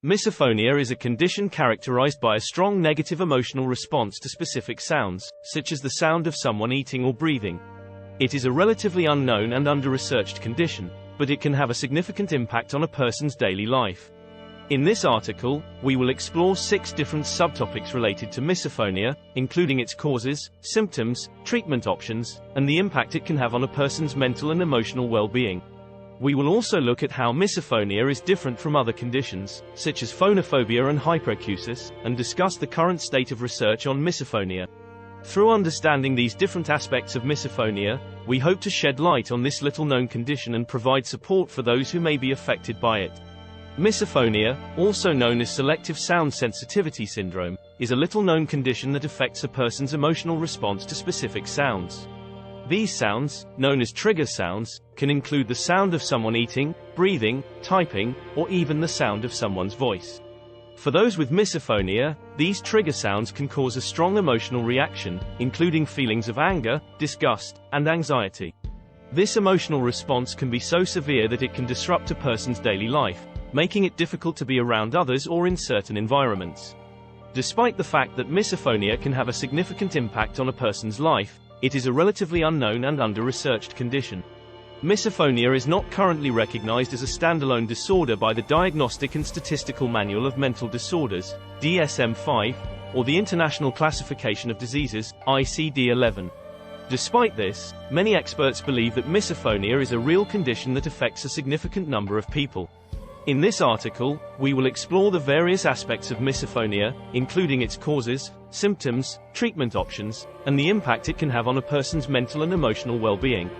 Misophonia is a condition characterized by a strong negative emotional response to specific sounds, such as the sound of someone eating or breathing. It is a relatively unknown and under-researched condition, but it can have a significant impact on a person's daily life. In this article, we will explore 6 different subtopics related to misophonia, including its causes, symptoms, treatment options, and the impact it can have on a person's mental and emotional well-being. We will also look at how misophonia is different from other conditions, such as phonophobia and hyperacusis, and discuss the current state of research on misophonia. Through understanding these different aspects of misophonia, we hope to shed light on this little-known condition and provide support for those who may be affected by it. Misophonia, also known as selective sound sensitivity syndrome, is a little-known condition that affects a person's emotional response to specific sounds. These sounds, known as trigger sounds, can include the sound of someone eating, breathing, typing, or even the sound of someone's voice. For those with misophonia, these trigger sounds can cause a strong emotional reaction, including feelings of anger, disgust, and anxiety. This emotional response can be so severe that it can disrupt a person's daily life, making it difficult to be around others or in certain environments. Despite the fact that misophonia can have a significant impact on a person's life, it is a relatively unknown and under-researched condition. Misophonia is not currently recognized as a standalone disorder by the Diagnostic and Statistical Manual of Mental Disorders, DSM-5, or the International Classification of Diseases, ICD-11. Despite this, many experts believe that misophonia is a real condition that affects a significant number of people. In this article, we will explore the various aspects of misophonia, including its causes, symptoms, treatment options, and the impact it can have on a person's mental and emotional well-being.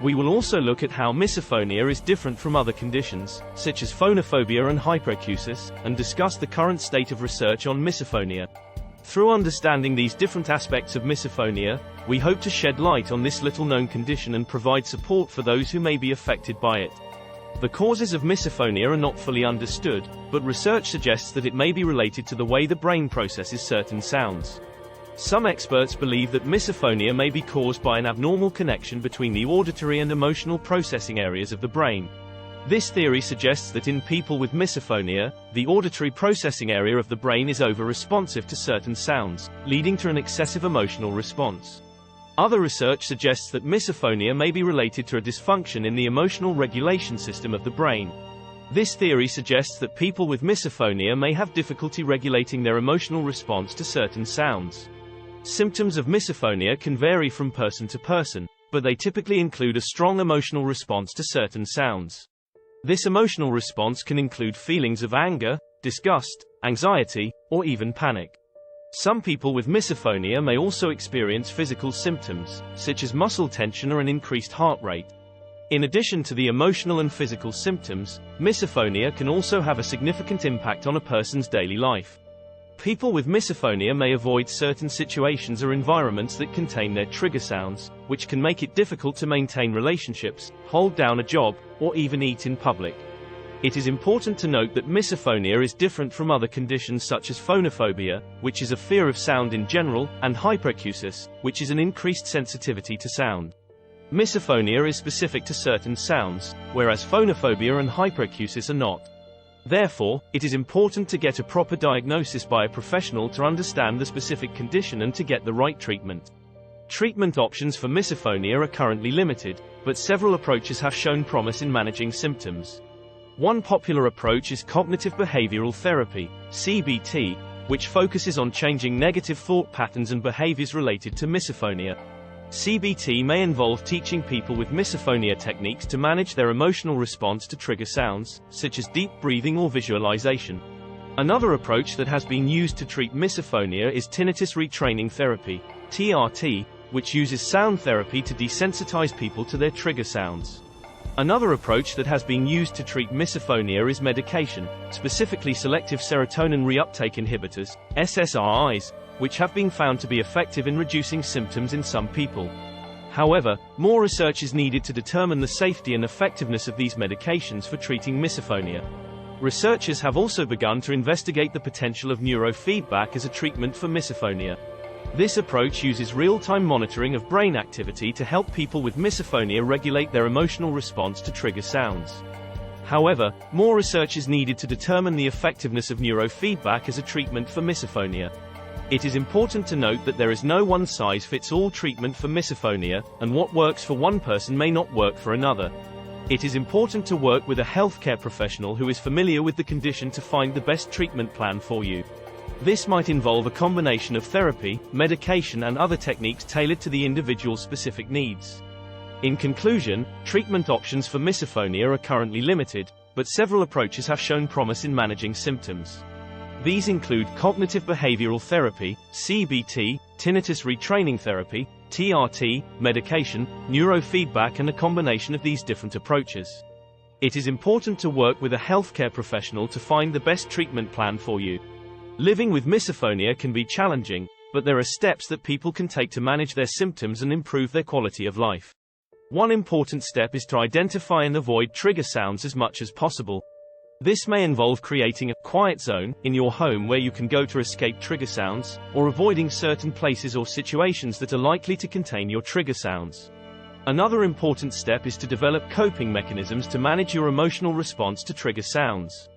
We will also look at how misophonia is different from other conditions, such as phonophobia and hyperacusis, and discuss the current state of research on misophonia. Through understanding these different aspects of misophonia, we hope to shed light on this little-known condition and provide support for those who may be affected by it. The causes of misophonia are not fully understood, but research suggests that it may be related to the way the brain processes certain sounds. Some experts believe that misophonia may be caused by an abnormal connection between the auditory and emotional processing areas of the brain. This theory suggests that in people with misophonia, the auditory processing area of the brain is over-responsive to certain sounds, leading to an excessive emotional response. Other research suggests that misophonia may be related to a dysfunction in the emotional regulation system of the brain. This theory suggests that people with misophonia may have difficulty regulating their emotional response to certain sounds. Symptoms of misophonia can vary from person to person, but they typically include a strong emotional response to certain sounds. This emotional response can include feelings of anger, disgust, anxiety, or even panic. Some people with misophonia may also experience physical symptoms, such as muscle tension or an increased heart rate. In addition to the emotional and physical symptoms, misophonia can also have a significant impact on a person's daily life. People with misophonia may avoid certain situations or environments that contain their trigger sounds, which can make it difficult to maintain relationships, hold down a job, or even eat in public. It is important to note that misophonia is different from other conditions such as phonophobia, which is a fear of sound in general, and hyperacusis, which is an increased sensitivity to sound. Misophonia is specific to certain sounds, whereas phonophobia and hyperacusis are not. Therefore, it is important to get a proper diagnosis by a professional to understand the specific condition and to get the right treatment. Treatment options for misophonia are currently limited, but several approaches have shown promise in managing symptoms. One popular approach is cognitive behavioral therapy, CBT, which focuses on changing negative thought patterns and behaviors related to misophonia. CBT may involve teaching people with misophonia techniques to manage their emotional response to trigger sounds, such as deep breathing or visualization. Another approach that has been used to treat misophonia is tinnitus retraining therapy, TRT, which uses sound therapy to desensitize people to their trigger sounds. Another approach that has been used to treat misophonia is medication, specifically selective serotonin reuptake inhibitors, SSRIs, which have been found to be effective in reducing symptoms in some people. However, more research is needed to determine the safety and effectiveness of these medications for treating misophonia. Researchers have also begun to investigate the potential of neurofeedback as a treatment for misophonia. This approach uses real-time monitoring of brain activity to help people with misophonia regulate their emotional response to trigger sounds. However, more research is needed to determine the effectiveness of neurofeedback as a treatment for misophonia. It is important to note that there is no one-size-fits-all treatment for misophonia, and what works for one person may not work for another. It is important to work with a healthcare professional who is familiar with the condition to find the best treatment plan for you. This might involve a combination of therapy, medication and other techniques tailored to the individual's specific needs. In conclusion, treatment options for misophonia are currently limited, but several approaches have shown promise in managing symptoms. These include cognitive behavioral therapy, CBT, tinnitus retraining therapy, TRT, medication, neurofeedback and a combination of these different approaches. It is important to work with a healthcare professional to find the best treatment plan for you. Living with misophonia can be challenging, but there are steps that people can take to manage their symptoms and improve their quality of life. One important step is to identify and avoid trigger sounds as much as possible. This may involve creating a quiet zone in your home where you can go to escape trigger sounds, or avoiding certain places or situations that are likely to contain your trigger sounds. Another important step is to develop coping mechanisms to manage your emotional response to trigger sounds.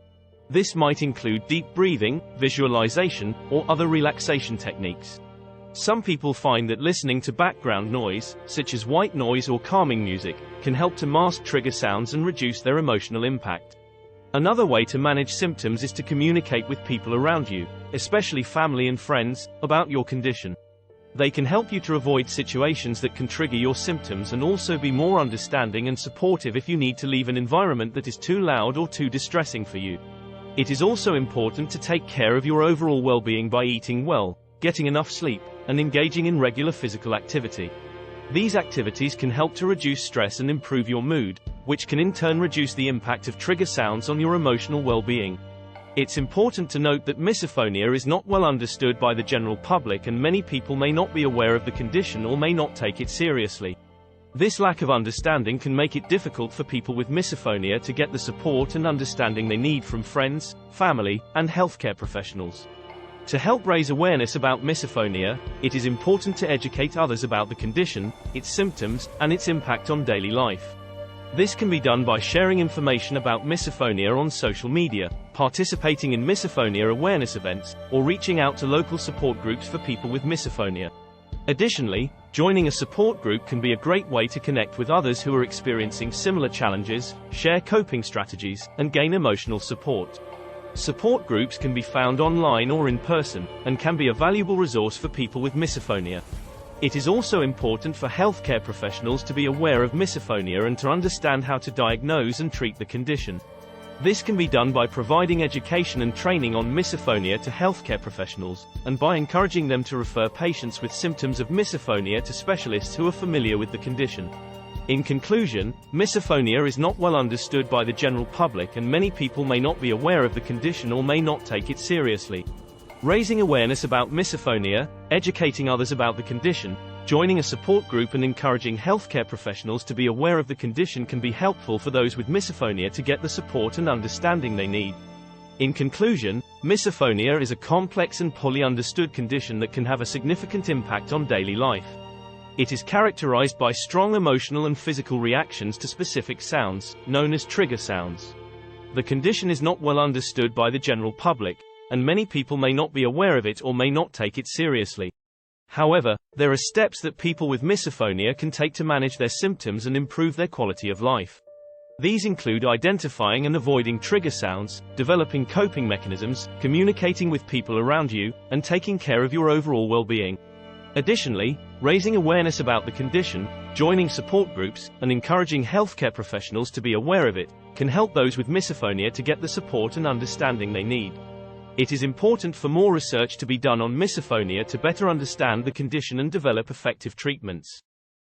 This might include deep breathing, visualization, or other relaxation techniques. Some people find that listening to background noise, such as white noise or calming music, can help to mask trigger sounds and reduce their emotional impact. Another way to manage symptoms is to communicate with people around you, especially family and friends, about your condition. They can help you to avoid situations that can trigger your symptoms and also be more understanding and supportive if you need to leave an environment that is too loud or too distressing for you. It is also important to take care of your overall well-being by eating well, getting enough sleep, and engaging in regular physical activity. These activities can help to reduce stress and improve your mood, which can in turn reduce the impact of trigger sounds on your emotional well-being. It's important to note that misophonia is not well understood by the general public and many people may not be aware of the condition or may not take it seriously. This lack of understanding can make it difficult for people with misophonia to get the support and understanding they need from friends, family, and healthcare professionals. To help raise awareness about misophonia, it is important to educate others about the condition, its symptoms, and its impact on daily life. This can be done by sharing information about misophonia on social media, participating in misophonia awareness events, or reaching out to local support groups for people with misophonia. Additionally, joining a support group can be a great way to connect with others who are experiencing similar challenges, share coping strategies, and gain emotional support. Support groups can be found online or in person, and can be a valuable resource for people with misophonia. It is also important for healthcare professionals to be aware of misophonia and to understand how to diagnose and treat the condition. This can be done by providing education and training on misophonia to healthcare professionals, and by encouraging them to refer patients with symptoms of misophonia to specialists who are familiar with the condition. In conclusion, misophonia is not well understood by the general public and many people may not be aware of the condition or may not take it seriously. Raising awareness about misophonia, educating others about the condition, joining a support group and encouraging healthcare professionals to be aware of the condition can be helpful for those with misophonia to get the support and understanding they need. In conclusion, misophonia is a complex and poorly understood condition that can have a significant impact on daily life. It is characterized by strong emotional and physical reactions to specific sounds, known as trigger sounds. The condition is not well understood by the general public, and many people may not be aware of it or may not take it seriously. However, there are steps that people with misophonia can take to manage their symptoms and improve their quality of life. These include identifying and avoiding trigger sounds, developing coping mechanisms, communicating with people around you, and taking care of your overall well-being. Additionally, raising awareness about the condition, joining support groups, and encouraging healthcare professionals to be aware of it, can help those with misophonia to get the support and understanding they need. It is important for more research to be done on misophonia to better understand the condition and develop effective treatments.